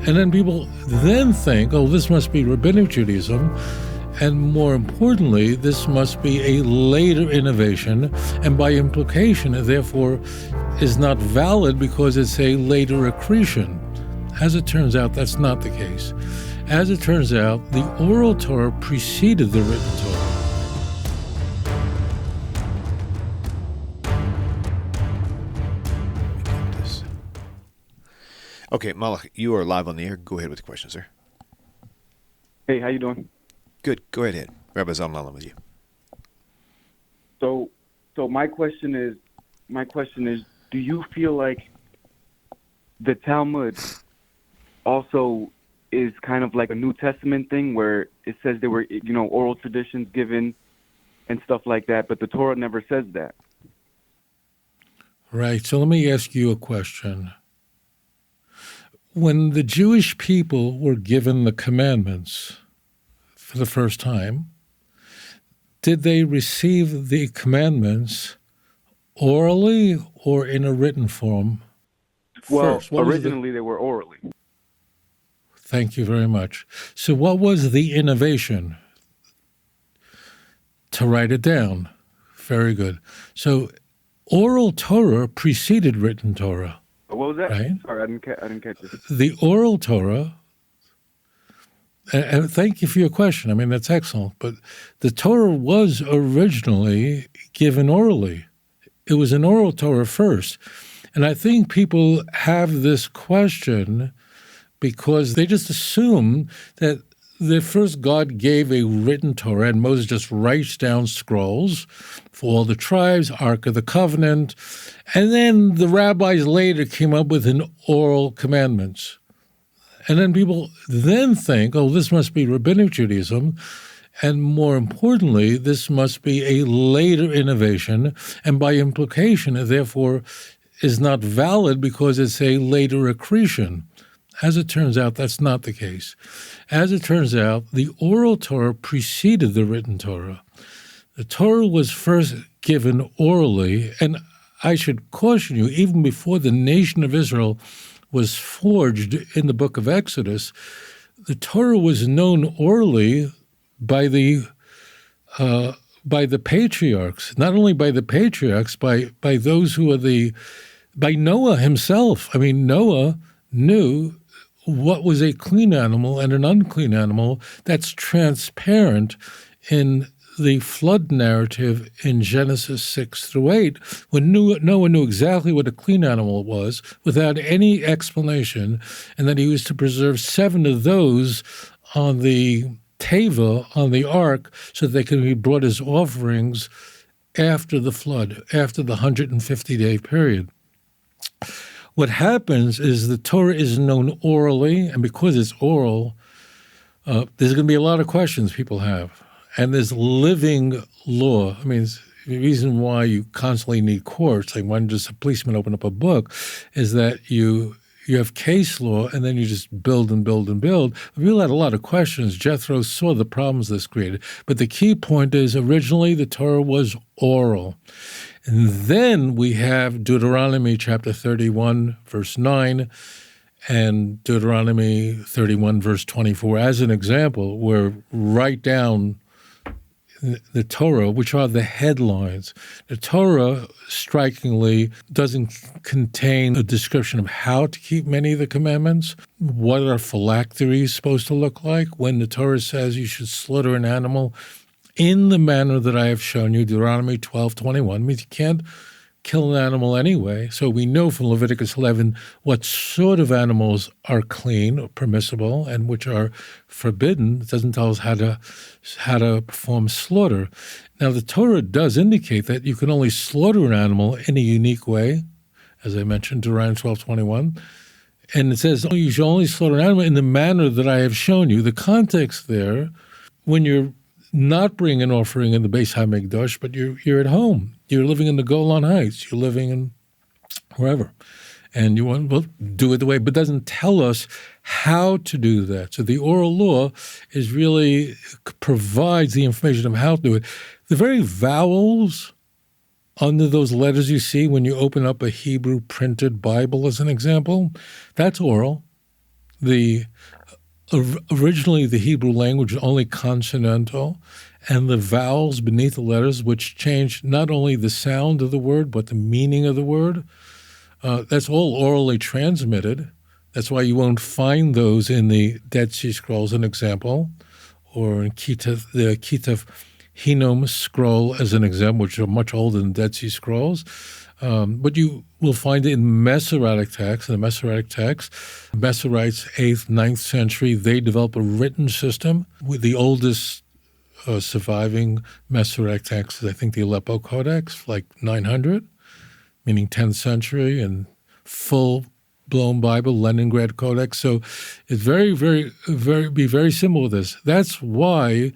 And then people then think, oh, this must be Rabbinic Judaism. And more importantly, this must be a later innovation, and by implication, it therefore is not valid because it's a later accretion. As it turns out, that's not the case. As it turns out, the oral Torah preceded the written Torah. Okay, Malach, you are live on the air. Go ahead with the question, sir. Hey, how you doing? Good. Go ahead. Rabbi's online with you. So my question is, do you feel like the Talmud also is kind of like a New Testament thing where it says there were, oral traditions given and stuff like that, but the Torah never says that? Right. So let me ask you a question. When the Jewish people were given the commandments for the first time, did they receive the commandments orally or in a written form? Well, first? originally they were orally. Thank you very much. So what was the innovation? To write it down. Very good. So oral Torah preceded written Torah. What was that? Right? Sorry, I didn't catch it. The oral Torah, and thank you for your question. I mean, that's excellent. But the Torah was originally given orally. It was an oral Torah first. And I think people have this question because they just assume that the first God gave a written Torah and Moses just writes down scrolls for all the tribes, Ark of the Covenant, and then the rabbis later came up with an oral commandments. And then people then think, oh, this must be Rabbinic Judaism, and more importantly, this must be a later innovation, and by implication, it therefore is not valid because it's a later accretion. As it turns out, that's not the case. As it turns out, the oral Torah preceded the written Torah. The Torah was first given orally, and I should caution you, even before the nation of Israel was forged in the book of Exodus, the Torah was known orally by the patriarchs, not only by the patriarchs, by those who are by Noah himself. I mean, Noah knew what was a clean animal and an unclean animal. That's transparent in the flood narrative in Genesis 6 through 8, when Noah knew exactly what a clean animal was without any explanation, and that he was to preserve 7 of those on the Tovia, on the ark, so that they could be brought as offerings after the flood, after the 150-day period. What happens is the Torah is known orally, and because it's oral, there's going to be a lot of questions people have. And there's living law. I mean, the reason why you constantly need courts, like when does a policeman open up a book, is that you have case law, and then you just build and build and build. We had a lot of questions. Jethro saw the problems this created. But the key point is originally the Torah was oral. And then we have Deuteronomy chapter 31, verse 9, and Deuteronomy 31, verse 24 as an example, where write down the Torah, which are the headlines. The Torah, strikingly, doesn't contain a description of how to keep many of the commandments. What are phylacteries supposed to look like? When the Torah says you should slaughter an animal in the manner that I have shown you, Deuteronomy 12:21, means you can't kill an animal anyway. So we know from Leviticus 11 what sort of animals are clean or permissible and which are forbidden. It doesn't tell us how to perform slaughter. Now, the Torah does indicate that you can only slaughter an animal in a unique way, as I mentioned, Deuteronomy 12:21. And it says you should only slaughter an animal in the manner that I have shown you. The context there, when you're not bringing an offering in the Beis HaMikdash, but you're at home. You're living in the Golan Heights. You're living in wherever. And you want, well, do it the way, but it doesn't tell us how to do that. So the oral law provides the information of how to do it. The very vowels under those letters you see when you open up a Hebrew printed Bible, as an example, that's oral. Originally the Hebrew language was only consonantal, and the vowels beneath the letters, which changed not only the sound of the word but the meaning of the word. That's all orally transmitted. That's why you won't find those in the Dead Sea Scrolls, an example, or in the Kitav Hinnom scroll as an example, which are much older than Dead Sea Scrolls. But you will find it in Masoretic texts. In the Masoretic texts, Masoretes, 8th, 9th century, they developed a written system. With the oldest surviving Masoretic text is, I think, the Aleppo Codex, like 900, meaning 10th century, and full-blown Bible, Leningrad Codex. So it's be very similar to this. That's why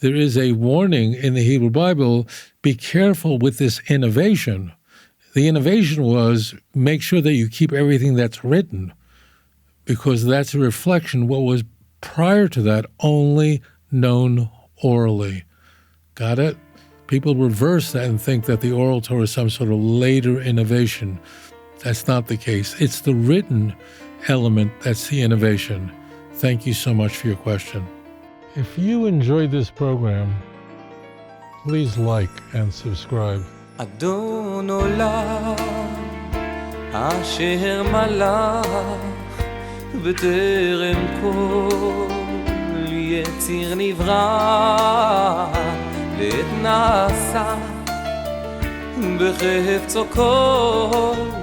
there is a warning in the Hebrew Bible, be careful with this innovation. The innovation was make sure that you keep everything that's written, because that's a reflection. What was prior to that only known orally. Got it? People reverse that and think that the oral Torah is some sort of later innovation. That's not the case. It's the written element that's the innovation. Thank you so much for your question. If you enjoyed this program, please like and subscribe. אדון עולם אשר מלך בטרם כל יציר נברא לעת נעשה בחפצו כל